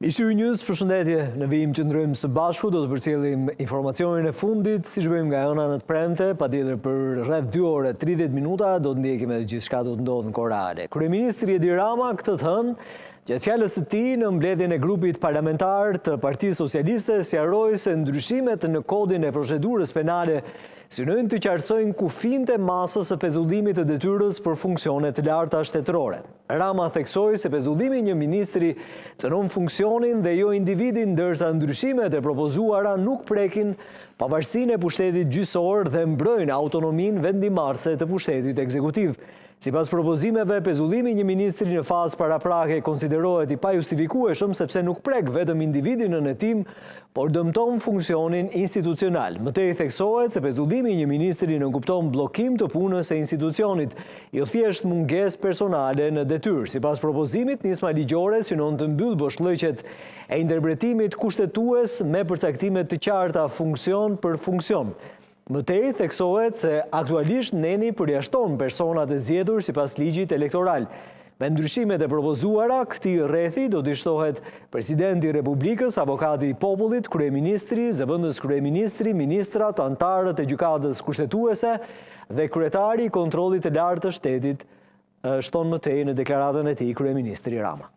Mishë News, përshëndetje, në vijim që ndrojmë së bashku, do të përcjellim informacionin e fundit, si që bëjmë nga jona në të premte, pa tjetër për rreth 2 ore 30 minuta, do të ndjekim edhe gjithë shka do të ndodhë në korale. Kryeministri Edi Rama këtë të hënë, gjatë fjalës së tij në mbledhjen e grupit parlamentar të Partisë Socialiste, sqaroi se ndryshimet në kodin e procedurës penale synojnë të qartësojnë kufijtë e masës së pezullimit të detyrës për funksione të larta shtetërore. Rama theksoi se pezullimi një ministri cënon funksionin dhe jo individin, ndërsa ndryshimet e propozuara nuk prekin pavarësinë e pushtetit gjyqësor dhe mbrojnë autonominë vendimarrëse të pushtetit ekzekutiv. Sipas propozimeve, pezullimi një ministri në fazë paraprake konsiderohet i pajustifikueshëm sepse nuk prek vetëm individin në hetim, por dëmton funksionin institucional. Mëtej theksohet se pezullimi një ministri nënkupton bllokim të punës së institucionit, jo thjesht mungesë personale në detyrë. Sipas propozimit, nisma ligjore synon të mbyll boshllëqet e interpretimit kushtetues me përcaktime të qarta funksion për funksion. Mëtej theksohet se aktualisht neni përjashton personat e zgjedhur sipas ligjit elektoral. Me ndryshimet e propozuara, këtij rrethi do të shtohet Presidenti i Republikës, Avokati i Popullit, Kryeministri, Zëvendës Kryeministri, ministrat, anëtarët e gjykatës kushtetuese dhe kryetari i kontrollit të lartë të shtetit, shton mëtej në deklaratën e tij Kryeministri Rama.